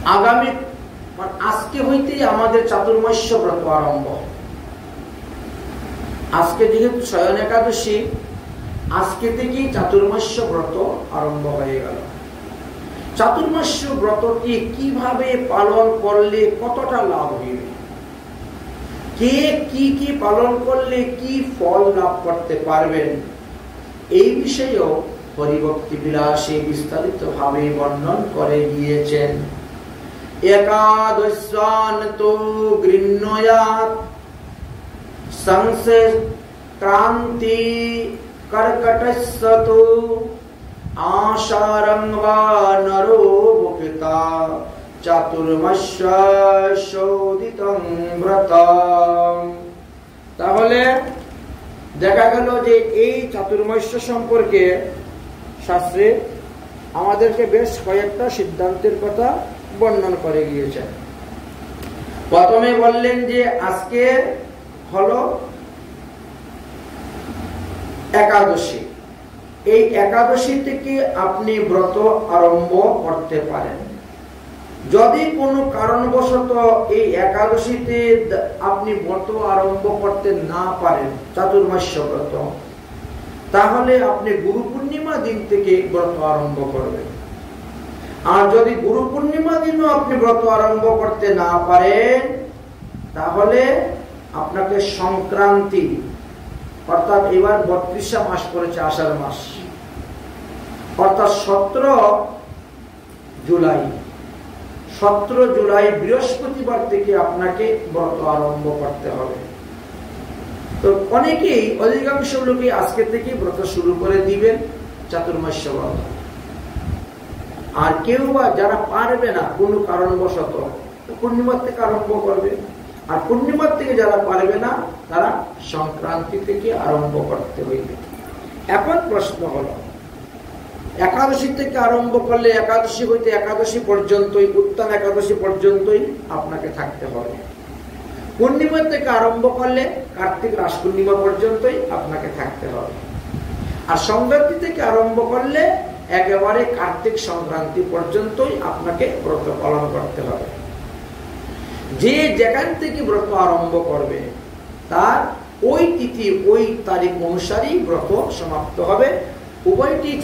আগামী আজকে হইতেই আমাদের চাতুর্মাস্য ব্রত আরম্ভ। আজকে যেহেতু শয়ন একাদশী, আজকে থেকেই চাতুর্মাস্য ব্রত আরম্ভ হয়ে গেল। চাতুর্মাস্য ব্রতটি কিভাবে পালন করলে কতটা লাভ হইবে, কে কি কি পালন করলে কি ফল লাভ করতে পারবেন, এই বিষয়েও হরিভক্তি বিলাসে বিস্তারিত ভাবে বর্ণন করে গিয়েছেন। একাদশান তো গৃহ্ণয়াৎ সংক্রান্তি কর্কটস্যতু আষাঢ়ং বা নরো ভুক্তা চাতুর্মাস্যোদিতং ব্রতম। তাহলে দেখা গেল যে এই চাতুর্মাস্য সম্পর্কে শাস্ত্রে আমাদেরকে বেশ কয়েকটা সিদ্ধান্তের কথা বর্ণন করে গিয়েছেন। প্রথমে বললেন যে আজকে হলো একাদশী, এই একাদশী থেকে আপনি ব্রত আরম্ভ করতে পারেন। যদি কোনো কারণবশত এই একাদশীতে আপনি ব্রত আরম্ভ করতে না পারেন চাতুর্মাস্য ব্রত, তাহলে আপনি গুরু পূর্ণিমা দিন থেকে ব্রত আরম্ভ করবেন। আর যদি গুরু পূর্ণিমা দিনও আপনি ব্রত আরম্ভ করতে না পারেন, তাহলে আপনাকে সংক্রান্তি, অর্থাৎ এবার 32 মাস পড়েছে আষাঢ় মাস, অর্থাৎ 17 জুলাই বৃহস্পতিবার থেকে আপনাকে ব্রত আরম্ভ করতে হবে। তো অনেকেই, অধিকাংশ লোকে আজকে থেকে ব্রত শুরু করে দিবেন চাতুর্মাস্য ব্রত। আর কেউ বা যারা পারবে না কোনো কারণবশত, পূর্ণিমার থেকে আরম্ভ করবে। আর পূর্ণিমার থেকে যারা পারবে না, তারা সংক্রান্তি থেকে আরম্ভ করতে হইবে। এখন প্রশ্ন হলো, একাদশী থেকে আরম্ভ করলে একাদশী হইতে একাদশী পর্যন্তই, উত্তম একাদশী পর্যন্তই আপনাকে থাকতে হবে। পূর্ণিমা থেকে আরম্ভ করলে কার্তিক রাস পূর্ণিমা পর্যন্তই আপনাকে থাকতে হবে। আর সংক্রান্তি থেকে আরম্ভ করলে একেবারে কার্তিক সংক্রান্তি পর্যন্তই আপনাকে ব্রত পালন করতে হবে। যে যেখান থেকে ব্রত আরম্ভ করবে তার ওই তিথি, ওই তারিখ অনুসারেই ব্রত সমাপ্ত হবে। উভয়কেই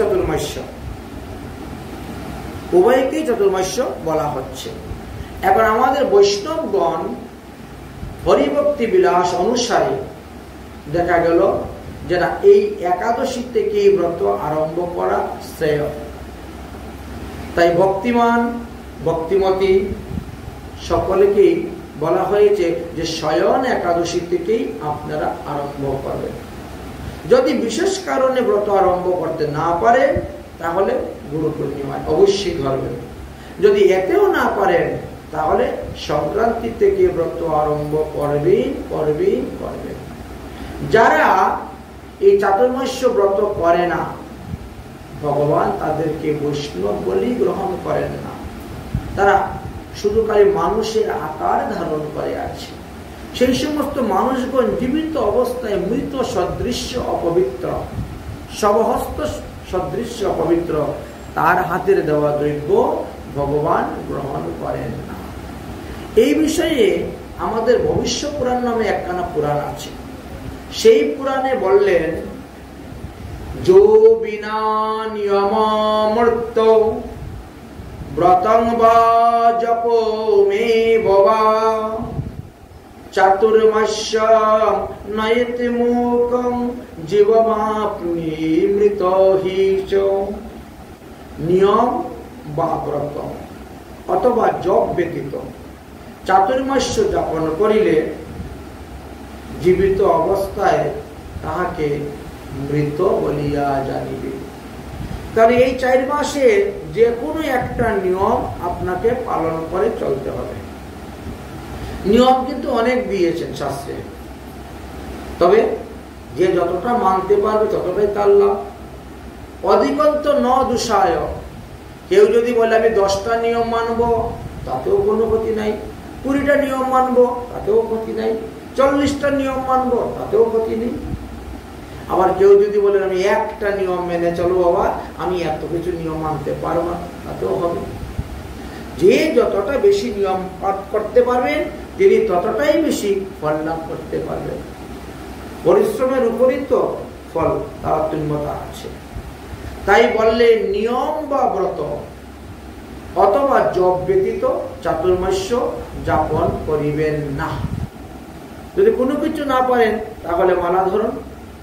চতুর্মাস্য বলা হচ্ছে। এখন আমাদের বৈষ্ণবগণ হরিভক্তি বিলাস অনুসারে দেখা গেল যে না, এই একাদশী থেকে ব্রত আরম্ভ করা শ্রেয়। তাই ভক্তিমান ভক্তিমতী সকলকেই বলা হয়েছে যে শয়ন একাদশী থেকেই আপনারা আরম্ভ করবেন। যদি বিশেষ কারণে ব্রত আরম্ভ করতে না পারেন, তাহলে গুরু পূর্ণিমায় অবশ্যই ধরবেন। যদি এতেও না পারেন, তাহলে সংক্রান্তি থেকে ব্রত আরম্ভ করবেন। যারা এই চাতুর্মাস্য ব্রত করে না, ভগবান তাদেরকে বৈষ্ণব বলেই গ্রহণ করেন না। তারা শুধু খালি মানুষের আকার ধারণ করে আছে। সেই সমস্ত মানুষগণ জীবিত অবস্থায় মৃত সদৃশ্য অপবিত্র, শবহস্ত সদৃশ্য অপবিত্র, তার হাতের দেওয়া দ্রব্য ভগবান গ্রহণ করেন না। এই বিষয়ে আমাদের ভবিষ্য পুরাণ নামে একখানা পুরাণ আছে। সেই পুরাণে বললেন, যো বিনা নিয়মামর্ত ব্রতং বা জপ মে ভবা চাতুর্মাস্য নয়তি মুকং জীবমাপ্নি মৃত হিচ। নিয়ম বা ব্রত অথবা জপ ব্যতীত চাতুর্মাস্য যাপন করিলে জীবিত অবস্থায় তাহাকে মৃত বলিয়া জানিবে। তাহলে এই 4 মাসে যে কোনো একটা নিয়ম আপনাকে পালন করে চলতে হবে। নিয়ম কিন্তু অনেক দিয়েছেন শাস্ত্রে, তবে যে যতটা মানতে পারবে ততটাই তার লাভ। অধিকন্ত ন দুষায়, কেউ যদি বলে আমি 10টা নিয়ম মানবো, তাতেও কোনো ক্ষতি নাই। 20টা নিয়ম মানবো, তাতেও ক্ষতি নাই। 40টা নিয়ম মানবো, তাতেও ক্ষতি নেই। আবার কেউ যদি বলেন আমি একটা নিয়ম মেনে চলো বাবা, আমি এত কিছু নিয়ম মানতে পারবো না, তাতেও হবে। যে যতটা বেশি নিয়ম করতে পারবেন তিনি ততটাই বেশি ফল লাভ করতে পারবেন। পরিশ্রমের উপরই তো ফল তারতম্যতা আছে। তাই বললে নিয়ম বা ব্রত অথবা জপ ব্যতীত চাতুর্মাস্য যাপন করিবেন না। যদি কোনো কিছু না পারেন তাহলে মালা ধরুন,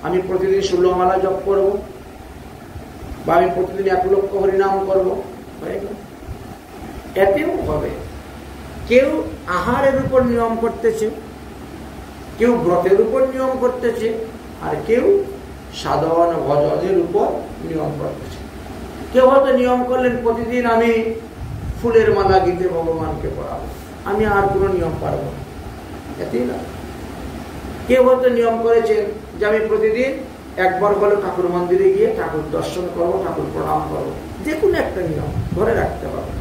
আমি প্রতিদিন 16 মালা জপ করব, বা আমি প্রতিদিন 1 লক্ষ হরিনাম করব, এতেও হবে। কেউ আহারের উপর নিয়ম করতেছে, কেউ ব্রতের উপর নিয়ম করতেছে, আর কেউ সাধন ভজনের উপর নিয়ম করতেছে। কেউ হয়তো নিয়ম করলেন প্রতিদিন আমি ফুলের মালা গীতে ভগবানকে পড়াবো, আমি আর কোনো নিয়ম পারবো না, এতেই না। কেউ হয়তো নিয়ম করেছেন যে আমি প্রতিদিন একবার হলে ঠাকুর মন্দিরে গিয়ে ঠাকুর দর্শন করবো, ঠাকুর প্রণাম করবো, যে কোনো একটা নিয়ম ধরে রাখতে হবে।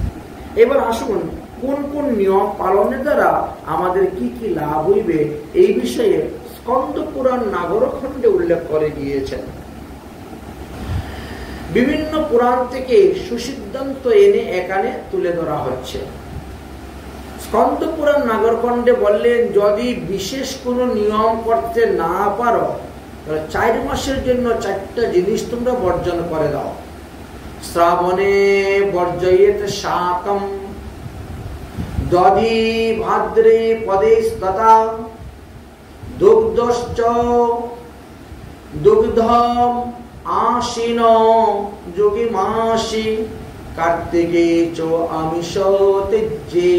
এবার আসুন কোন কোন নিয়ম পালনের দ্বারা আমাদের কি কি লাভ হইবে এই বিষয়ে স্কন্দ পুরাণ নাগরখণ্ডে উল্লেখ করে গিয়েছেন। বিভিন্ন পুরাণ থেকে সুসিদ্ধান্ত এনে এখানে তুলে ধরা হচ্ছে। স্কন্দ পুরাণ নাগরখণ্ডে বললেন, যদি বিশেষ কোনো নিয়ম করতে না পারো তাহলে 4 মাসের জন্য 4টা জিনিস তোমরা বর্জন করে দাও। শ্রাবণে বর্জয়েত শাকম, দধি ভাদ্রে পদেস্ততা, দুগ্ধশ্চ দুগ্ধম আশ্বিন যোগী মাসি, কার্তিকে চ আমিষ ত্যাজ্যে।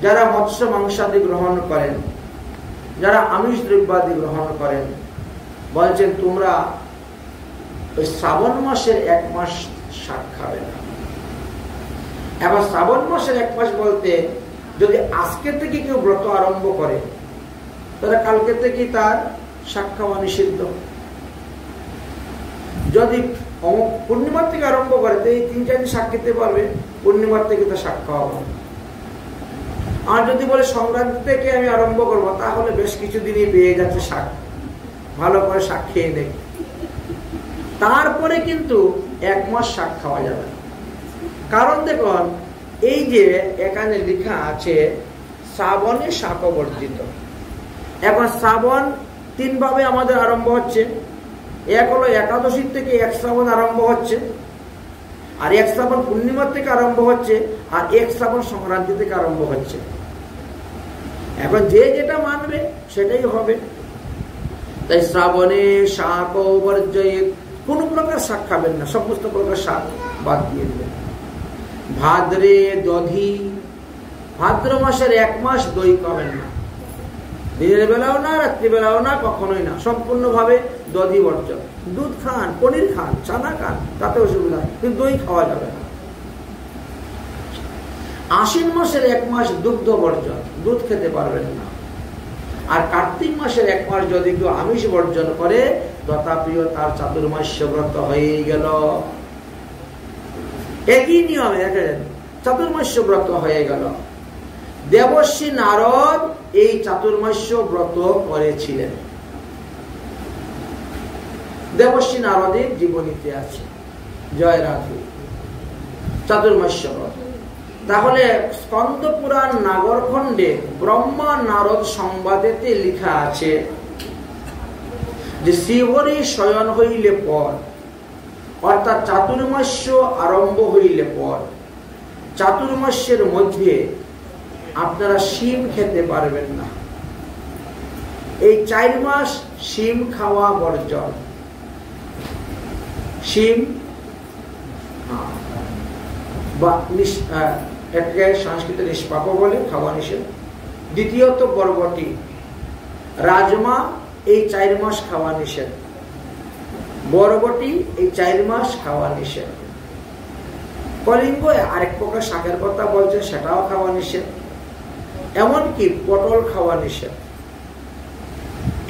যারা মৎস্য মাংসাদি গ্রহণ করেন, যারা আমিষ দ্রব্যাদি গ্রহণ করেন, বলছেন তোমরা ওই শ্রাবণ মাসের 1 মাস শাক খাবে না। এবার শ্রাবণ মাসের 1 মাস বলতে যদি আজকে থেকে কেউ ব্রত আরম্ভ করে তাহলে কালকে থেকে তার শাক খাওয়া নিষিদ্ধ। যদি পূর্ণিমার থেকে আরম্ভ করে তো এই 3-4 দিন শাক খেতে পারবে, পূর্ণিমার থেকে তো শাক খাওয়া হবে। আর যদি বলে সংক্রান্তি থেকে আমি আরম্ভ করবো, তাহলে বেশ কিছুদিনই পেয়ে যাচ্ছে শাক, ভালো করে শাক খেয়ে নেই, তারপরে কিন্তু 1 মাস শাক খাওয়া যাবে না। কারণ দেখুন এই যে এখানে লেখা আছে শ্রাবণে শাক বর্জিত। এখন শ্রাবণ 3 ভাবে আমাদের আরম্ভ হচ্ছে। এক হলো একাদশীর থেকে 1 শ্রাবণ আরম্ভ হচ্ছে, আর 1 শ্রাবণ পূর্ণিমার থেকে আরম্ভ হচ্ছে, আর 1 শ্রাবণ সংক্রান্তি থেকে আরম্ভ হচ্ছে। এখন যে যেটা মানবে সেটাই হবে। তাই শ্রাবণে শাক বর্জয়েত, কোন প্রকার শাক খাবেন না, সমস্ত প্রকার শাক বাদ দিয়ে দেবেন। ভাদ্রে দধি, ভাদ্র মাসের 1 মাস দই খাবেন না, দিনের বেলাও না, রাত্রিবেলাও না, কখনোই না, সম্পূর্ণভাবে দধি বর্জন। দুধ খান, পনির খান, চানা খান, তাতে অসুবিধা, কিন্তু দই খাওয়া যাবে না। আশ্বিন মাসের 1 মাস দুগ্ধ বর্জন, দুধ খেতে পারবেন না। আর কার্তিক মাসের 1 মাস যদি কেউ আমিষ বর্জন করে তথাপিও তার চাতুর্মাস্য ব্রত হয়ে গেল। একই নিয়মে দেখেন চাতুর্মাস্য ব্রত হয়ে গেল। দেবর্ষি নারদ এই চাতুর্মাস্য ব্রত করেছিলেন, দেবর্ষি নারদের জীবনীতে আছে। জয় রাধে। চাতুর্মাস্য ব্রত। তাহলে স্কন্দ পুরাণ নাগরখণ্ডে ব্রহ্মা নারদ সংবাদেতে লেখা আছে যে শ্রীহরি শয়ন হইলে পর, অর্থাৎ চাতুর্মাস্য আরম্ভ হইলে পর, চাতুর্মাস্যের মধ্যে আপনারা শিম খেতে পারবেন না। এই 4 মাস শিম খাওয়া বর্জন। শিম বা এটাকে সংস্কৃত নিষ্পাপ বলে, খাওয়া নিষেধ। দ্বিতীয়ত বরবটি, রাজমা এই 4 মাস খাওয়া নিষেধ। বরবটি এই 4 মাস খাওয়া নিষেধ। কলিঙ্গ আরেক প্রকার শাকের কথা বলছে, সেটাও খাওয়া নিষেধ। এমনকি পটল খাওয়া নিষেধ।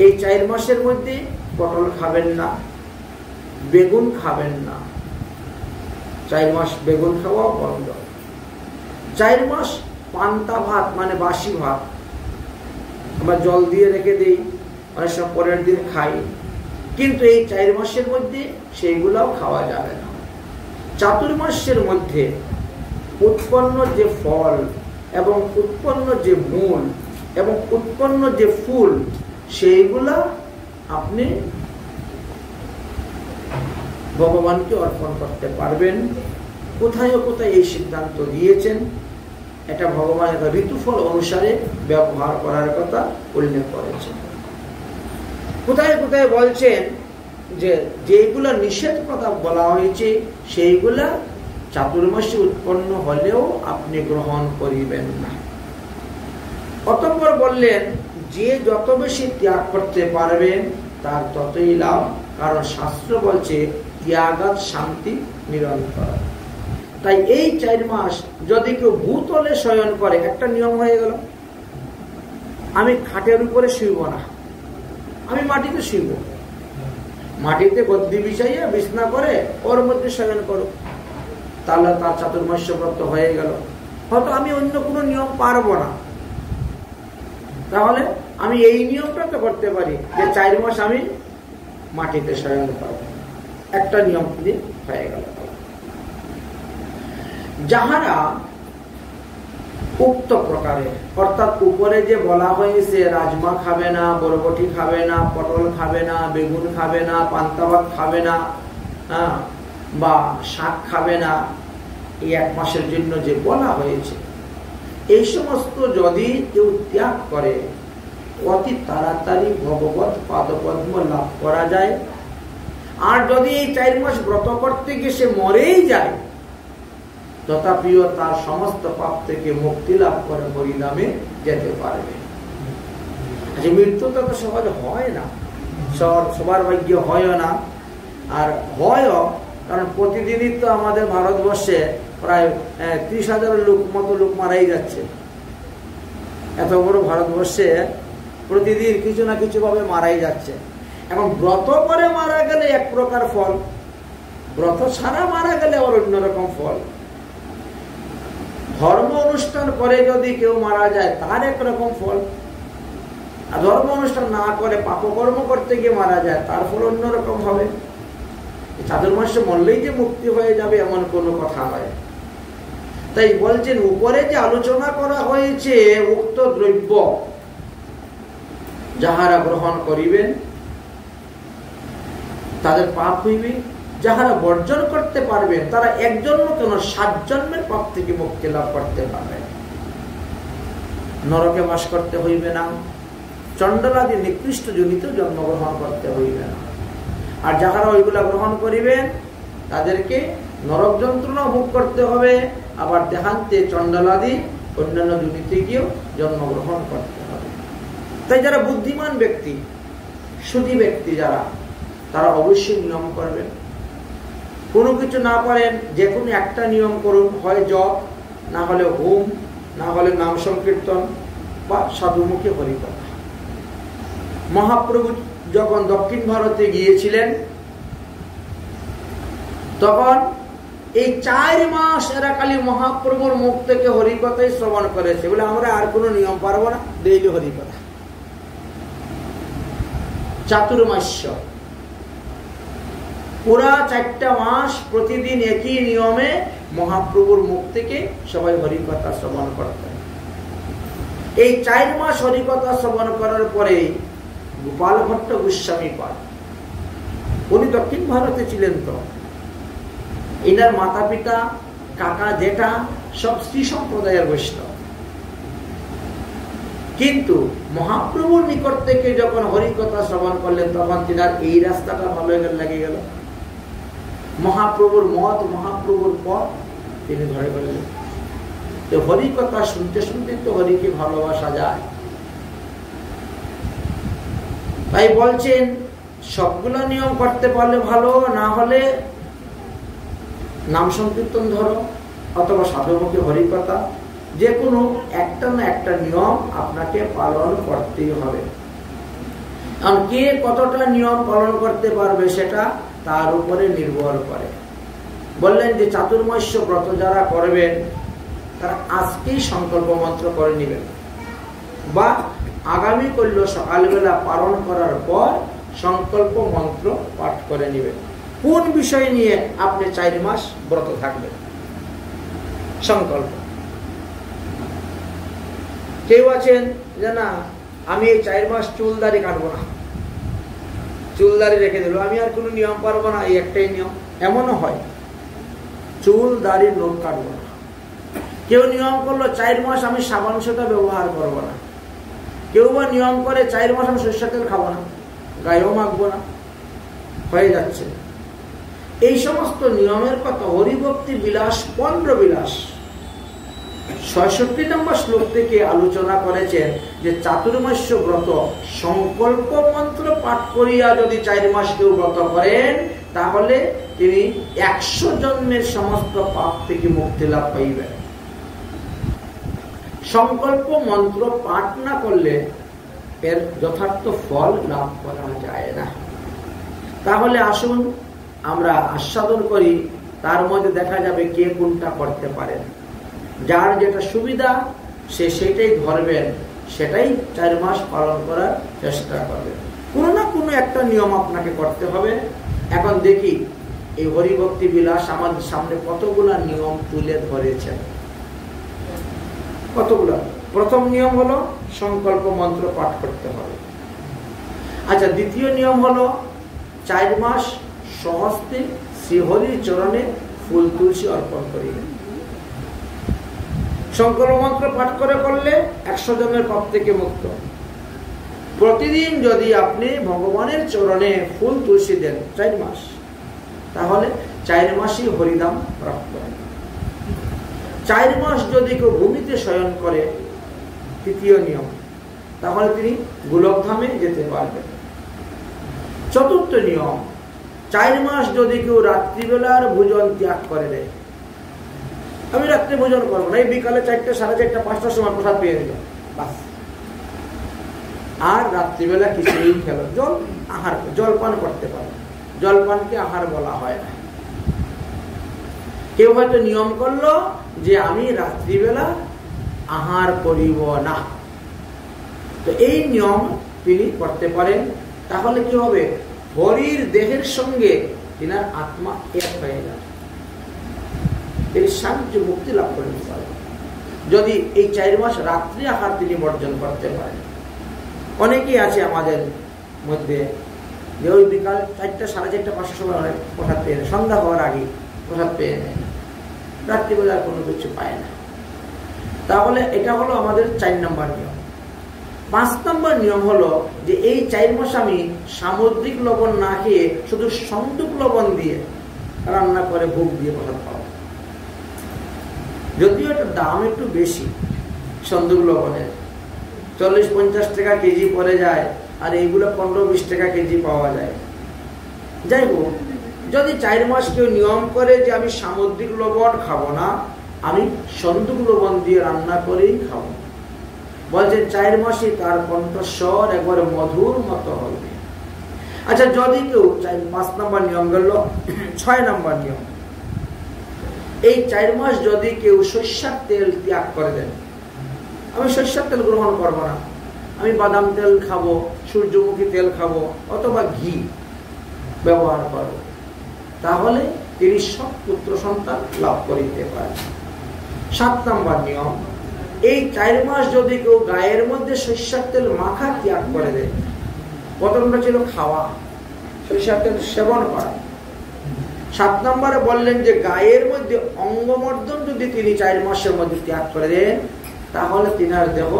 এই 4 মাসের মধ্যে পটল খাবেন না, বেগুন খাবেন না। 4 মাস বেগুন খাওয়া বন্ধ। 4 মাস পান্তা ভাত মানে বাসি ভাত আমরা জল দিয়ে রেখে দিই, অনেক সময় পরের দিন খাই, কিন্তু এই 4 মাসের মধ্যে সেইগুলাও খাওয়া যাবে না। চাতুর্মাস্যের মধ্যে উৎপন্ন যে ফল এবং উৎপন্ন যে মূল এবং উৎপন্ন যে ফুল, সেইগুলা আপনি ভগবানকে অর্পণ করতে পারবেন। কোথায় কোথায় এই সিদ্ধান্ত দিয়েছেন, এটা ভগবানের ঋতুফল অনুসারে ব্যবহার করার কথা উল্লেখ করেছেন। কোথায় কোথায় বলছেন যে যেগুলা নিষেধ কথা বলা হয়েছে সেইগুলা চাতুর্মাসে উৎপন্ন হলেও আপনি গ্রহণ করিবেন না। অতঃপর বললেন যে যত বেশি ত্যাগ করতে পারবেন তার ততই লাভ, কারণ শাস্ত্র বলছে ত্যাগাৎ শান্তি নিরন্তর। তাই এই 4 মাস যদি কেউ ভূতলে শয়ন করে, একটা নিয়ম হয়ে গেল, আমি খাটের উপরে শুইব না, আমি মাটিতে শুইব। মাটিতে গদ্দি বিছাইয়া বিছনা করে ওর মধ্যে শয়ন করো, তাহলে তার চাতুর্মাস্য ব্রত হয়ে গেল। হয়তো আমি অন্য কোনো নিয়ম পারবো না, তাহলে আমি এই নিয়মটা তো করতে পারি যে 4 মাস আমি মাটিতে শয়ন করব, একটা নিয়ম হয়ে গেল। যাহারা উক্ত প্রকারে, অর্থাৎ উপরে যে বলা হয়েছে রাজমা খাবে না, বরবটি খাবে না, পটল খাবে না, বেগুন খাবে না, পান্তা ভাত খাবে না, বা শাক খাবে না, এই 1 মাসের জন্য যে বলা হয়েছে, এই সমস্ত যদি কেউ ত্যাগ করে অতি তাড়াতাড়ি ভগবত পাদপদ্ম লাভ করা যায়। আর যদি এই 4 মাস ব্রত করতে গিয়ে সে মরেই যায়, তথাপিও তার সমস্ত পাপ থেকে মুক্তি লাভ করে হরিধামে যেতে পারবে। মৃত্যু তো সহজ হয় না, সবার ভাগ্য হয় না। আর হয়ও, কারণ প্রতিদিনই তো আমাদের ভারতবর্ষে প্রায় 30,000 মতো লোক মারাই যাচ্ছে। এত বড় ভারতবর্ষে প্রতিদিন কিছু না কিছু ভাবে মারাই যাচ্ছে। এখন ব্রত করে মারা গেলে এক প্রকার ফল, ব্রত ছাড়া মারা গেলে আবার অন্যরকম ফল। ধর্ম অনুষ্ঠান করে যদি কেউ মারা যায় তার একরকম ফল, আর ধর্ম অনুষ্ঠান না করে পাপকর্ম করতে গিয়ে মারা যায় তার ফল অন্যরকম হবে। চাতুর্মাসে মরলেই যে মুক্তি হয়ে যাবে এমন কোনো কথা নয়। তাই বলছেন উপরে যে আলোচনা করা হয়েছে উক্ত দ্রব্য যাহারা গ্রহণ করিবেন তাদের পাপ হইবে, যাহারা বর্জন করতে পারবেন তারা 1 জন্ম কেন 7 জন্মের পাপ থেকে মুক্তি লাভ করতে পারবে। নরকে বাস করতে হইবে না, চণ্ডালাদি নিকৃষ্ট জনিত জন্মগ্রহণ করতে হইবে না। আর যাহারা ওইগুলা গ্রহণ করিবেন তাদেরকে নরক যন্ত্রণা ভোগ করতে হবে, আবার দেহান্তে চণ্ডালাদি অন্যান্য জনিতে গিয়েও জন্মগ্রহণ করতে হবে। তাই যারা বুদ্ধিমান ব্যক্তি, সুধী ব্যক্তি যারা, তারা অবশ্যই নিয়ম করবেন। কোনো কিছু না পারেন যে কোনো একটা নিয়ম করুন, হয় জপ, না হলে হোম, না হলে নাম সংকীর্তন বা সাধুমুখী হরিকথা। মহাপ্রভু যখন দক্ষিণ ভারতে গিয়েছিলেন তখন এই 4 মাস এরা খালি মহাপ্রভুর মুখ থেকে হরিকথাই শ্রবণ করেছে, বলে আমরা আর কোনো নিয়ম পারবো না, ডেইলি হরিকথা। চাতুর্মাস্য পুরা 4টা মাস প্রতিদিন একই নিয়মে মহাপ্রভুর মুখ থেকে সবাই হরিকথা শ্রবণ করতেন। এই 4 মাস হরিকথা শ্রবণ করার পরে গোপাল ভট্ট গোস্বামী পাদ, উনি দক্ষিণ ভারতে ছিলেন, তো এনার মাতা পিতা কাকা জেঠা সব শ্রী সম্প্রদায়ের বৈষ্ণব। কিন্তু মহাপ্রভুর নিকট থেকে যখন হরিকথা শ্রবণ করলেন তখন তিনার এই রাস্তাটা ভালো লেগে গেল। মহাপ্রভুর মত, মহাপ্রভুর পথ তিনি ধরে ফেললেন। তো হরিকথা শুনতে শুনতে তো হরিকে ভালোবাসা যায়। তাই বলছেন সবগুলো নিয়ম করতে পারলে ভালো, না হলে নাম সংকীর্তন ধরো অথবা সাধুমুখী হরিকথা, যে কোনো একটা না একটা নিয়ম আপনাকে পালন করতেই হবে। কারণ কে কতটা নিয়ম পালন করতে পারবে সেটা তার উপরে নির্ভর করে। বললেন যে চাতুর্মাস্য ব্রত যারা করবেন তারা আজকেই সংকল্প মন্ত্র করে নেবেন, বা আগামী করল সকালবেলা পালন করার পর সংকল্প মন্ত্র পাঠ করে নেবেন। কোন বিষয় নিয়ে আপনি 4 মাস ব্রত থাকবেন সংকল্প। কেউ আছেন যে না আমি এই 4 মাস চুল দাড়ি কাটবো না, চুল দাড়ি রেখে দিল, আমি আর কোনো নিয়ম পারবো না, এই একটাই নিয়ম। এমনও হয় চুল দাড়ি নখ কাটবো না। কেউ নিয়ম করলো 4 মাস আমি সাবান সোটা ব্যবহার করবো না। কেউ বা নিয়ম করে 4 মাস আমি সরিষার তেল খাবো না, গায়েও মাখবো না, হয়ে যাচ্ছে। এই সমস্ত নিয়মের কথা হরিভক্তি বিলাস 15 বিলাস 66 নম্বর শ্লোক থেকে আলোচনা করেছেন যে চাতুর্মাস্য ব্রত সংকল্প মন্ত্র পাঠ করিয়া যদি 4 মাস কেউ ব্রত করেন তাহলে তিনি 100 জন্মের সমস্ত পাপ থেকে মুক্তি লাভ পাইবেন। সংকল্প মন্ত্র পাঠ না করলে এর যথার্থ ফল লাভ করা যায় না। তাহলে আসুন আমরা আস্বাদন করি, তার মধ্যে দেখা যাবে কে কোনটা করতে পারেন। যার যেটা সুবিধা সে সেটাই ধরবেন, সেটাই 4 মাস পালন করার চেষ্টা করবেন। কোনো না কোনো একটা নিয়ম আপনাকে করতে হবে। এখন দেখি এই হরিভক্তি বিলাস আমাদের সামনে কতগুলা নিয়ম তুলে ধরেছেন, কতগুলা। প্রথম নিয়ম হলো সংকল্প মন্ত্র পাঠ করতে হবে। আচ্ছা, দ্বিতীয় নিয়ম হলো 4 মাস সহস্তে শ্রীহরির চরণে ফুল তুলসী অর্পণ করিবেন। সংকল্প মন্ত্র পাঠ করে করলে 100 জন্মের পাপ থেকে মুক্ত। প্রতিদিন যদি আপনি ভগবানের চরণে ফুল তুলসী দেন 4 মাস, তাহলে 4 মাসই হরিধাম প্রাপ্ত। 4 মাস যদি কেউ ভূমিতে শয়ন করে, তৃতীয় নিয়ম, তাহলে তিনি গোলকধামে যেতে পারবেন। চতুর্থ নিয়ম, 4 মাস যদি কেউ রাত্রিবেলার ভোজন ত্যাগ করে দেয়, আমি রাত্রে ভোজন করবো না, এই বিকালে 4টা, 4:30, 5টার সময় প্রসাদ পেয়ে দিল, বাস। আর রাত্রিবেলা কিছুই খেল, জলপান করতে পারে, জলপানকে আহার বলা হয় না। কেউ হয়তো নিয়ম করলো যে আমি রাত্রিবেলা আহার করিব না, তো এই নিয়ম তিনি করতে পারেন। তাহলে কি হবে, হরির দেহের সঙ্গে তিনার আত্মা এক হয়ে যাবে, তিনি শান্তি মুক্তি লাভ করে নিতে পারবেন যদি এই 4 মাস রাত্রি আহার তিনি বর্জন করতে পারেন। অনেকেই আছে আমাদের মধ্যে যে ওই বিকাল 4টা, 4:30, 5টার সময় প্রসাদ পেয়ে নেয়, সন্ধ্যা হওয়ার আগে প্রসাদ পেয়ে নেয়, রাত্রিবেলা কোনো কিছু পায় না। তাহলে এটা হলো আমাদের 4 নম্বর নিয়ম। 5 নম্বর নিয়ম হলো যে এই 4 মাস আমি সামুদ্রিক লবণ না খেয়ে শুধু সন্দুক লবণ দিয়ে রান্না করে ভোগ দিয়ে প্রসাদ পাবো। যদিও এটার দাম একটু বেশি, সন্দুক লবণের 40-50 টাকা কেজি পড়ে যায়, আর এইগুলো 15-20 টাকা কেজি পাওয়া যায়। যাই হোক, যদি 4 মাস কেউ নিয়ম করে যে আমি সামুদ্রিক লবণ খাবো না, আমি সন্দুক লবণ দিয়ে রান্না করেই খাবো, বলছে 4 মাসে তার কণ্ঠস্বর একবারে মধুর মতো হবে। আচ্ছা, যদি কেউ 5 নম্বর নিয়ম গেল, 6 নম্বর নিয়ম, এই 4 মাস যদি কেউ সরিষার তেল ত্যাগ করে দেন, আমি সরিষার তেল গ্রহণ করবো না, আমি বাদাম তেল খাবো, সূর্যমুখী তেল খাবো, অথবা ঘি ব্যবহার করবো, তাহলে তিনি সব পুত্র সন্তান লাভ করিতে পারেন। 7 নম্বর নিয়ম, এই 4 মাস যদি কেউ গায়ের মধ্যে সরিষার তেল মাখা ত্যাগ করে দেয়, প্রথমটা ছিল খাওয়া, সরিষার তেল সেবন করা। 7 নম্বরে বললেন যে গায়ের মধ্যে অঙ্গমর্দন যদি তিনি 4 মাসের মধ্যে ত্যাগ করে দেন, তাহলে তিনার দেহ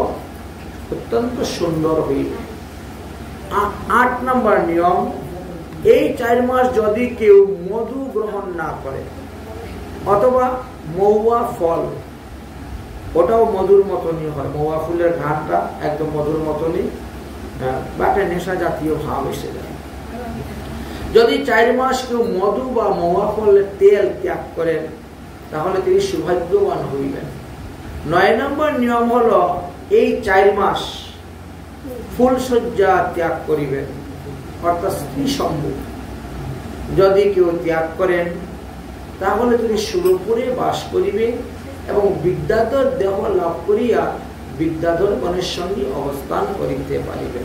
অত্যন্ত সুন্দর হইবে। 8 নম্বর নিয়ম, এই 4 মাস যদি কেউ মধু গ্রহণ না করে, অথবা মহুয়া ফল, ওটাও মধুর মতনই হয়, মহুয়া ফুলের ঘ্রাণটা একদম মধুর মতনই, বাটে নেশা জাতীয় ভাব এসে যায়। যদি 4 মাস কেউ মধু বা মহুয়া ফলের তেল ত্যাগ করেন, তাহলে তিনি সৌভাগ্যবান হইবেন। 9 নম্বর নিয়ম হলো এই 4 মাস ফুলসজ্জা ত্যাগ করিবেন, অর্থাৎ স্ত্রী সম্ভোগ যদি কেউ ত্যাগ করেন, তাহলে তিনি সুরপুরে বাস করিবে এবং বিদ্যাধর দেহ লাভ করিয়া বিদ্যাধর গণের সঙ্গে অবস্থান করিতে পারিবে।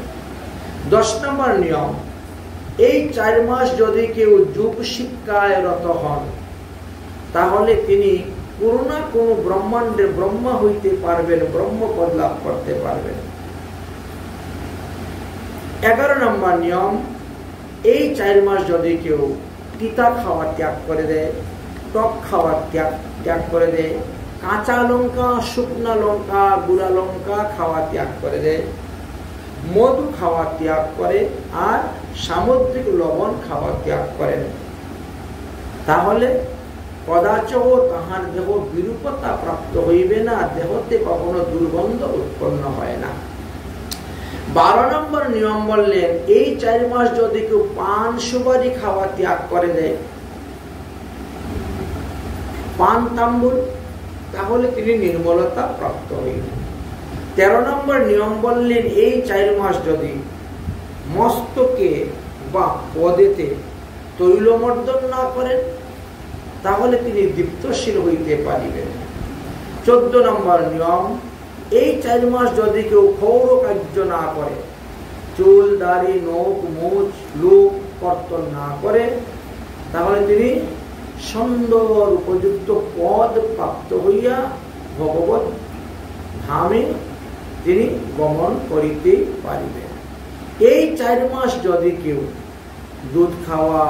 10 নম্বর নিয়ম, এই 4 মাস যদি কেউ যোগ শিক্ষায় রত হন, তাহলে তিনি কোনো না কোনো ব্রহ্মাণ্ডের ব্রহ্মা হইতে পারবেন, ব্রহ্মপদ লাভ করতে পারবেন। 11 নম্বর নিয়ম, এই 4 মাস যদি কেউ তিতা খাওয়া ত্যাগ করে দেয়, টক খাওয়া ত্যাগ করে দেয়, কাঁচা লঙ্কা, শুকনা লঙ্কা, গুঁড়া লঙ্কা খাওয়া ত্যাগ করে দেয়, মধু খাওয়া ত্যাগ করে, আর সামুদ্রিক লবণ খাওয়া ত্যাগ করেন, তাহলে কদাচ তাহার দেহ বিরূপতা প্রাপ্ত হইবে না, দেহতে কখনো দুর্গন্ধ উৎপন্ন হয় না। 12 নম্বর নিয়ম বললেন, এই 4 মাস যদি কেউ পান সুপারি খাওয়া ত্যাগ করে দেয়, পান তাম্বুল, তাহলে তিনি নির্মলতা প্রাপ্ত হইবেন। 13 নম্বর নিয়ম বললেন, এই 4 মাস যদি মস্তকে বা পদেতে তৈলমর্দন না করেন, তাহলে তিনি দীপ্তশীল হইতে পারিবেন। 14 নম্বর নিয়ম, এই 4 মাস যদি কেউ ক্ষৌর কার্য না করে, চুল দাড়ি নখ মুছ লোক কর্তন না করে, তাহলে তিনি সুন্দর উপযুক্ত পদ প্রাপ্ত হইয়া ভগবত ধামে তিনি গমন করিতে পারিবেন। এই 4 মাস যদি কেউ দুধ খাওয়া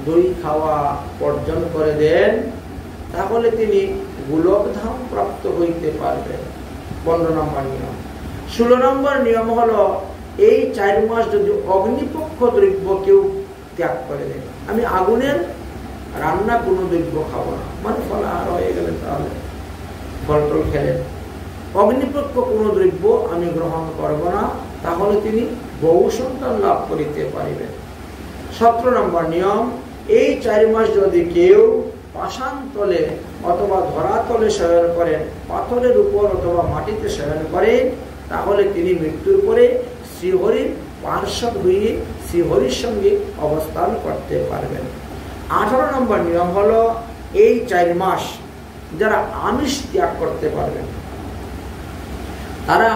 দই খাওয়া বর্জন করে দেন, তাহলে তিনি গোলক ধাম প্রাপ্ত হইতে পারবেন। 15 নম্বর নিয়ম। 16 নম্বর নিয়ম হলো, এই 4 মাস যদি অগ্নিপক্ষ দ্রব্য কেউ ত্যাগ করে দেয়, আমি আগুনের রান্না কোনো দ্রব্য খাবো না, মানে ফলাহার হয়ে গেলেন, তাহলে ফল টল খেলেন, অগ্নিপক্ষ কোনো দ্রব্য আমি গ্রহণ করব না, তাহলে তিনি বহু সন্তান লাভ করিতে পারিবেন। 17 নম্বর নিয়ম, এই 4 মাস যদি কেউ পাষাণ তলে অথবা ধরাতলে শয়ন করেন, পাথরের উপর অথবা মাটিতে শয়ন করেন, তাহলে তিনি মৃত্যুর পরে শ্রীহরির পার্শ্বদ হয়ে শ্রীহরির সঙ্গে অবস্থান করতে পারবেন। 18 নম্বর নিয়ম হলো, এই 4 মাস যারা আমিষ ত্যাগ করতে পারবেন, তারা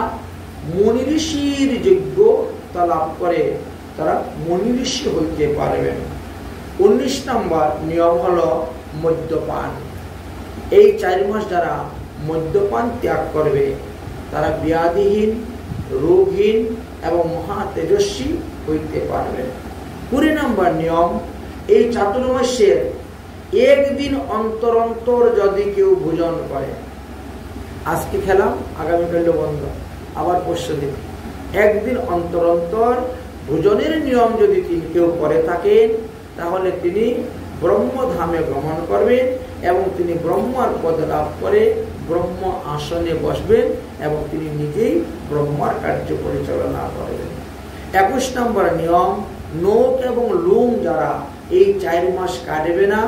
মুনি ঋষির যোগ্যতা লাভ করে তারা মুনি ঋষি হইতে পারবেন। 19 নম্বর নিয়ম হলো মদ্যপান। এই 4 মাস যারা মদ্যপান ত্যাগ করবে, তারা ব্যাধিহীন, রোগহীন এবং মহা তেজস্বী হইতে পারবে। 20 নম্বর নিয়ম, এই চাতুর্মাস্যের একদিন অন্তর অন্তর যদি কেউ ভোজন করে, আজকে খেলাম আগামীকাল বন্ধ, আবার পরশু দিন, একদিন অন্তর অন্তর ভোজনের নিয়ম যদি কেউ করে থাকেন, তাহলে তিনি ব্রহ্মধামে গমন করবেন এবং তিনি ব্রহ্মার পদ লাভ করে ব্রহ্ম আসনে বসবেন এবং তিনি নিজেই ব্রহ্মার কার্য পরিচালনা করবেন। 21 নম্বর নিয়ম, নখ এবং লোম যারা এই 4 মাস কাটবে না,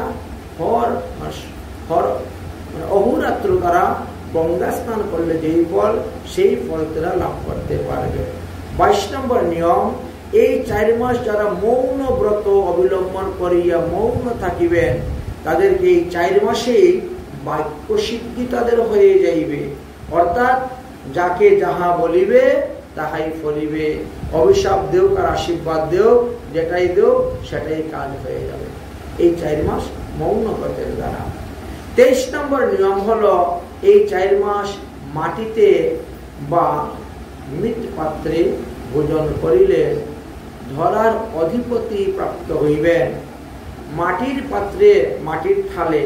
অহোরাত্র তারা গঙ্গা স্নান করলে যেই ফল, সেই ফল তারা লাভ করতে পারবে। 22 নম্বর নিয়ম, এই 4 মাস যারা মৌন ব্রত অবলম্বন করিয়া মৌন থাকিবেন, তাদেরকে এই 4 মাসে বাক্য সিদ্ধি তাদের হয়ে যাইবে, অর্থাৎ যাকে যাহা বলিবে তাহাই ফলিবে, অভিশাপ দেও আর আশীর্বাদ দেও, যেটাই দেও সেটাই কাজ হয়ে যাবে এই 4 মাস মৌন ব্রতের দ্বারা। 23 নম্বর নিয়ম হলো, এই 4 মাস মাটিতে বা মৃৎ পাত্রে ভোজন করিলে ধরার অধিপতি প্রাপ্ত হইবেন। মাটির পাত্রে মাটির থালে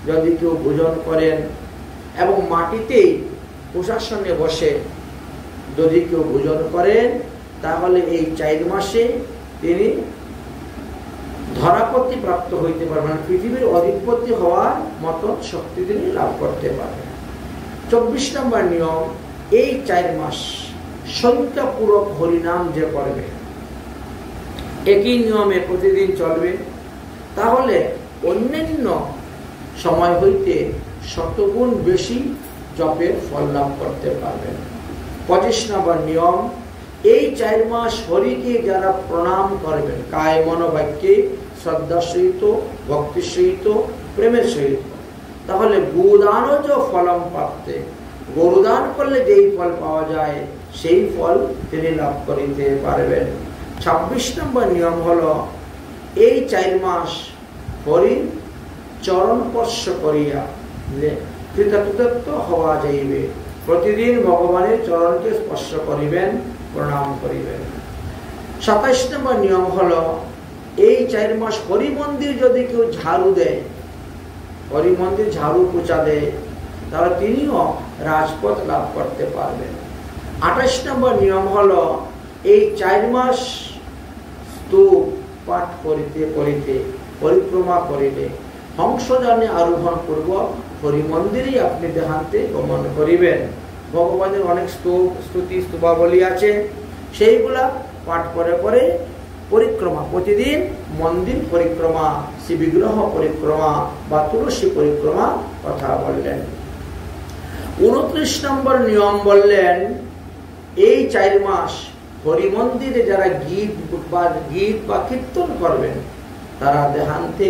যদি কেউ ভোজন করেন এবং মাটিতেই প্রশাসনে বসে যদি কেউ ভোজন করেন, তাহলে এই 4 মাসে তিনি ধরাপতি প্রাপ্ত হইতে পারবেন, পৃথিবীর অধিপতি হওয়ার মতন শক্তি তিনি লাভ করতে পারবেন। 24 নম্বর নিয়ম, এই 4 মাস সংখ্যাপূরক হরিনাম যে করবে, একই নিয়মে প্রতিদিন চলবে, তাহলে অন্যান্য সময় হইতে শতগুণ বেশি জপের ফল লাভ করতে পারবেন। 25 নম্বর নিয়ম, এই 4 মাস হরিকে যারা প্রণাম করবেন কায় মনোবাক্যে শ্রদ্ধার সহিত, ভক্তির সহিত, প্রেমের সহিত, তাহলে গোদানজ ফলম প্রাপ্তে, গরুদান করলে যেই ফল পাওয়া যায় সেই ফল তিনি লাভ করিতে পারবেন। 26 নম্বর নিয়ম হলো, এই 4 মাস হরি চরণ স্পর্শ করিয়া কৃতকৃত্য হওয়া যাইবে। প্রতিদিন ভগবানের চরণকে স্পর্শ করিবেন, প্রণাম করিবেন। 27 নম্বর নিয়ম হলো, এই 4 মাস হরি মন্দির যদি কেউ ঝাড়ু দেয়, হরি মন্দির ঝাড়ু পোছা দেয়, তাহলে তিনিও রাজপথ লাভ করতে পারবেন। 28 নম্বর নিয়ম হলো, এই 4 মাস স্তূপ পাঠ করিতে করিতে পরিক্রমা করিলে হংসযানে আরোহণ পূর্বক হরি মন্দিরেই আপনি দেহান্তে গমন করিবেন। ভগবানের অনেক স্তুতি স্তুপাবলী আছে, সেইগুলা পাঠ করে করে পরিক্রমা, প্রতিদিন মন্দির পরিক্রমা, শ্রী বিগ্রহ পরিক্রমা বা তুলসী পরিক্রমা কথা বললেন। 29 নম্বর নিয়ম বললেন, এই 4 মাস হরি মন্দিরে যারা গীত বা কীর্তন করবেন, তারা দেহান্তে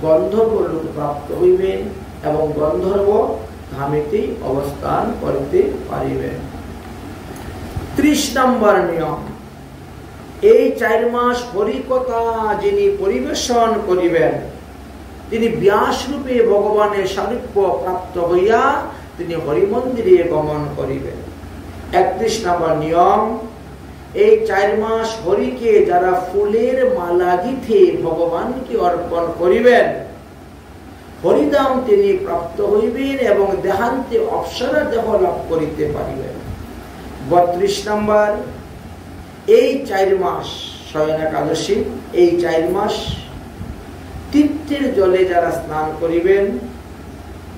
গন্ধর্ব লোক প্রাপ্ত হইবেন এবং গন্ধর্ব ধামেতেই অবস্থান করতে পারিবেন। 30 নম্বর নিয়ম, এই 4 মাস হরিকথা যিনি পরিবেশন করিবেন, তিনি ব্যাস রূপে ভগবানের সারূপ্য প্রাপ্ত হইয়া তিনি হরি মন্দিরে গমন করিবেন। 31 নম্বর নিয়ম, এই 4 মাস হরিকে যারা ফুলের মালা গিথে ভগবানকে অর্পণ করিবেন, হরিদাম তিনি প্রাপ্ত হইবেন এবং দেহান্তে অপ্সরা দেহ লাভ করিতে পারিবেন। 32 নম্বর, এই 4 মাস শয়ন একাদশী, এই 4 মাস তীর্থের জলে যারা স্নান করিবেন,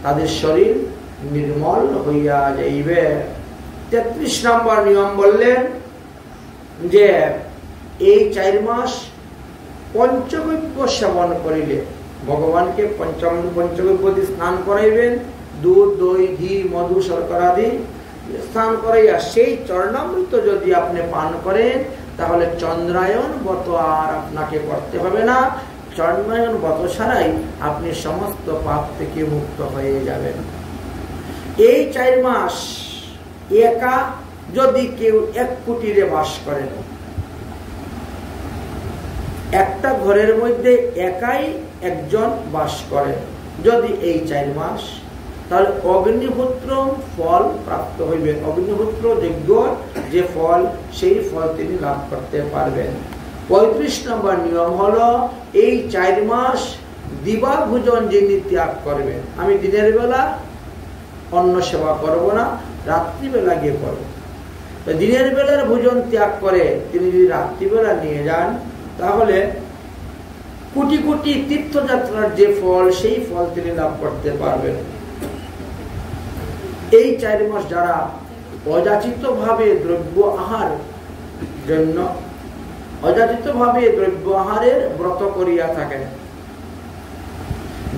তাদের শরীর নির্মল হইয়া যাইবে। 33 নম্বর নিয়ম বললেন যে এই 4 মাস পঞ্চগব্য সেবন করিলে, ভগবানকে পঞ্চগব্য দিয়ে স্নান করাইবেন, দুধ দই ঘি মধু শর্করা দিয়ে স্নান করাইয়া সেই চরণামৃত যদি আপনি পান করেন, তাহলে চন্দ্রায়ন ব্রত আর আপনাকে করতে হবে না। চন্দ্রায়ন ব্রত ছাড়াই আপনি সমস্ত পাপ থেকে মুক্ত হয়ে যাবেন। এই 4 মাস একা যদি কেউ এক কুটিরে বাস করেন, একটা ঘরের মধ্যে একাই একজন বাস করেন, যদি এই 4 মাস, তাহলে অগ্নিহোত্র ফল প্রাপ্ত হইবেন। অগ্নিহোত্র যজ্ঞ যে ফল, সেই ফল তিনি লাভ করতে পারবেন। 35 নম্বর নিয়ম হলো, এই 4 মাস দিবা ভোজন যিনি ত্যাগ করবেন, আমি দিনের বেলা অন্ন সেবা করব না, রাত্রিবেলা গিয়ে করব। দিনের বেলার ভোজন ত্যাগ করে তিনি যদি রাত্রিবেলা নিয়ে যান, তাহলে কোটি কোটি তীর্থযাত্রার যে ফল, সেই ফল তিনি লাভ করতে পারবেন। এই 4 মাস যারা অযাচিত ভাবে দ্রব্য আহার জন্য, অযাচিত ভাবে দ্রব্য আহারের ব্রত করিয়া থাকেন,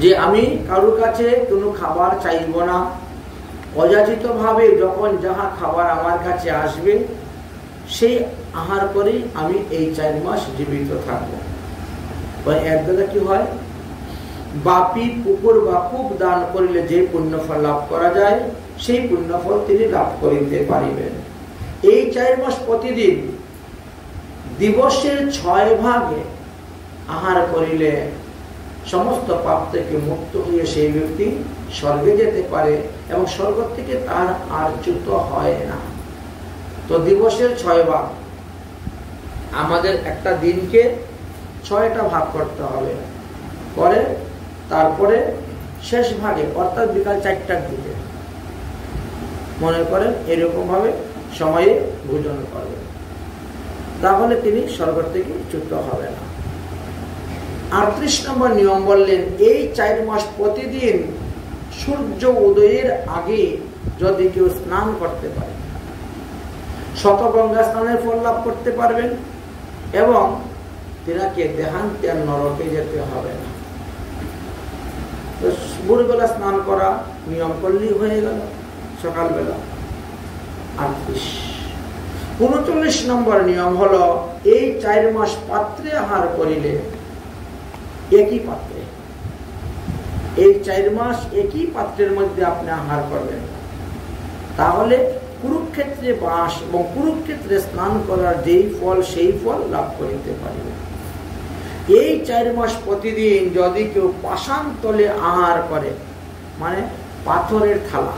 যে আমি কারোর কাছে কোনো খাবার চাইব না, অযাচিত ভাবে যখন যাহা খাবার আমার কাছে আসবে সেই আহার করে আমি এই 4 মাস জীবিত থাকবো। এর দ্বারা কি হয়, বাপি পুকুর বা কূপ দান করিলে যে পুণ্যফল লাভ করা যায়, সেই পুণ্যফল তিনি লাভ করিতে পারিবেন। এই 4 মাস প্রতিদিন দিবসের 6 ভাগে আহার করিলে সমস্ত পাপ থেকে মুক্ত হয়ে সেই ব্যক্তি স্বর্গে যেতে পারে এবং স্বর্গ থেকে তার আর চ্যুত হয় না। তো দিবসের 6 ভাগ, আমাদের একটা দিনকে 6টা ভাগ করতে হবে, করে তারপরে শেষ ভাগে অর্থাৎ বিকাল 4টার দিকে মনে করেন এরকম ভাবে সময়ে ভোজন করবেন, তাহলে তিনি স্বর্গ থেকে চ্যুত হবে না। 38 নম্বর নিয়ম বললেন, এই 4 মাস প্রতিদিন সূর্য উদয়ের আগে যদি কেউ স্নান করতে পারে, শতগঙ্গা স্নানের ফল লাভ করতে পারবেন এবং তিনাকে দেহান্তে আর নরকে যেতে হবে না। ভোরবেলা স্নান করা নিয়ম করলেই হয়ে গেল, সকালবেলা। 39 নম্বর নিয়ম হলো, এই 4 মাস পাত্রে আহার করিলে, একই পাত্রে, এই 4 মাস একই পাত্রের মধ্যে আপনি আহার করবেন, তাহলে কুরুক্ষেত্রে বাস এবং কুরুক্ষেত্রে স্নান করার যেই ফল, সেই ফল লাভ করিতে পারিবে। এই 4 মাস প্রতিদিন যদি কেউ পাষাণ তলে আহার করে, মানে পাথরের থালা,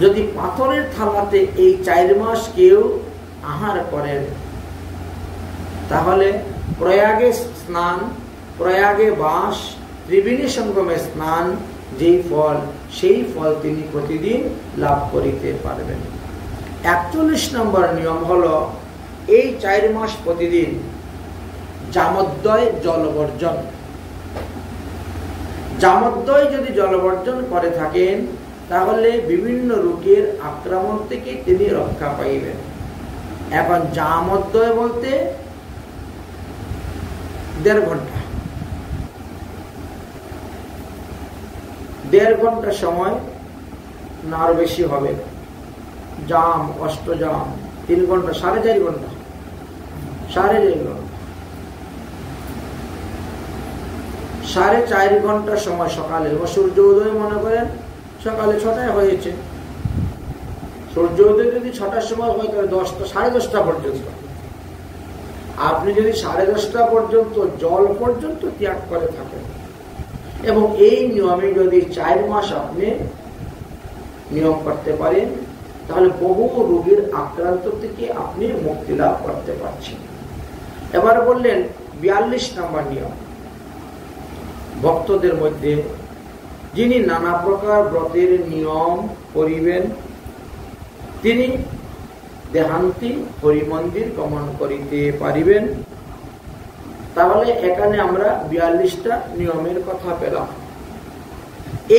যদি পাথরের থালাতে এই 4 মাস কেউ আহার করেন, তাহলে প্রয়াগে স্নান, প্রয়াগে বাস, ত্রিবেণী সঙ্গমে স্নান, যেই ফল সেই ফল তিনি প্রতিদিন লাভ করিতে পারবেন। 41 নম্বর নিয়ম হলো এই 4 মাস প্রতিদিন জামোদ্দয় জলবর্জন। জামোদ্দয় যদি জলবর্জন করে থাকেন তাহলে বিভিন্ন রোগের আক্রমণ থেকে তিনি রক্ষা পাইবেন। এখন জামোদ্দয় বলতে 1.5 ঘন্টা, 1.5 ঘন্টা সময়, না আরো বেশি হবে। জাম, অষ্টজাম 3 ঘন্টা, 4.5 ঘন্টা, 4.5 ঘন্টা, 4.5 ঘন্টা সময় সকালে। সূর্য উদয় মনে করেন সকালে 6টায় হয়েছে, সূর্য উদয় যদি 6টার সময় হয় তাহলে 10টা, 10:30 পর্যন্ত আপনি যদি 10:30 পর্যন্ত জল পর্যন্ত ত্যাগ করে থাকেন এবং এই নিয়মে যদি 4 মাস আপনি নিয়ম করতে পারেন তাহলে বহু রোগের আক্রান্ত থেকে আপনি মুক্তি লাভ করতে পারছেন। এবার বললেন 42 নম্বর নিয়ম, ভক্তদের মধ্যে যিনি নানা প্রকার ব্রতের নিয়ম করিবেন তিনি দেহান্তি হরিমন্দির গমন করিতে পারিবেন। তাহলে এখানে আমরা 42টা নিয়মের কথা পেলাম।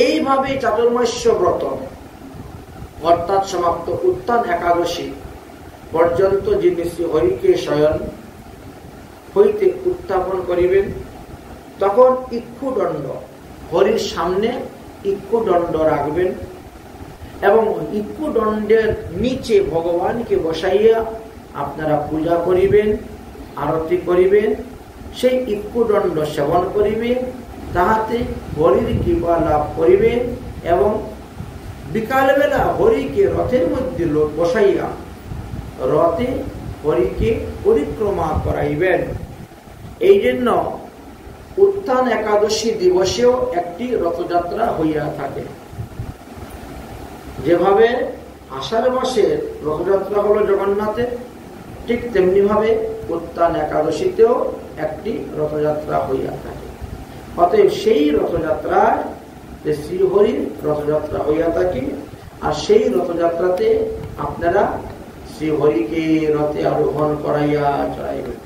এইভাবে চাতুর্মাস্য ব্রত অর্থাৎ সমাপ্ত উত্থান একাদশী পর্যন্ত যিনি শ্রী হরিকে শয়ন হইতে উত্থাপন করিবেন, তখন ইক্ষুদণ্ড, হরির সামনে ইক্ষুদণ্ড রাখবেন এবং ইক্ষুদণ্ডের নিচে ভগবানকে বসাইয়া আপনারা পূজা করিবেন, আরতি করিবেন, সেই ইক্ষুদণ্ড সেবন করিবেন, তাহাতে হরির কৃপা লাভ করিবেন এবং বিকালবেলা হরিকে রথের মধ্যে বসাইয়া রথে হরিকে পরিক্রমা করাইবেন। এই জন্য উত্থান একাদশী দিবসেও একটি রথযাত্রা হইয়া থাকে। যেভাবে আষাঢ় মাসের রথযাত্রা হলো জগন্নাথের, ঠিক তেমনি ভাবে উত্থান একাদশীতেও একটি রথযাত্রা হইয়া থাকে। অতএব সেই রথযাত্রায় শ্রীহরির রথযাত্রা হইয়া থাকে, আর সেই রথযাত্রাতে আপনারা শ্রীহরিকে রথে আরোহণ করাইয়া চড়াইবেন।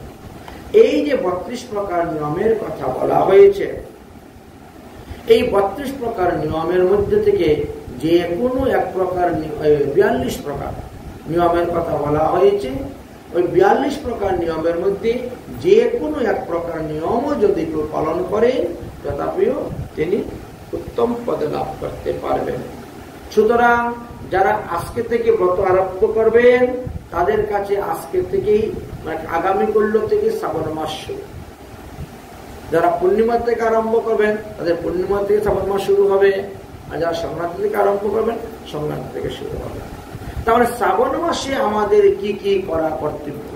এই যে 32 প্রকার নিয়মের কথা বলা হয়েছে, এই 32 প্রকার নিয়মের মধ্যে থেকে যে কোনো এক প্রকার 42 প্রকার নিয়মের কথা বলা হয়েছে, ওই 42 প্রকার নিয়মের মধ্যে যে কোনো এক প্রকার নিয়মও যদি কেউ পালন করে তথাপিও তিনি উত্তম পদে লাভ করতে পারবেন। সুতরাং যারা আজকে থেকে ব্রত আরম্ভ করবেন তাদের কাছে আজকে থেকেই আগামী কল্য থেকে শ্রাবণ মাস শুরু। যারা পূর্ণিমা থেকে আরম্ভ করবেন তাদের পূর্ণিমা থেকে শ্রাবণ মাস শুরু হবে, আর যারা সংক্রান্তি থেকে আরম্ভ করবেন সংক্রান্তি থেকে শুরু হবে। তাহলে শ্রাবণ মাসে আমাদের কি কি করা কর্তব্য?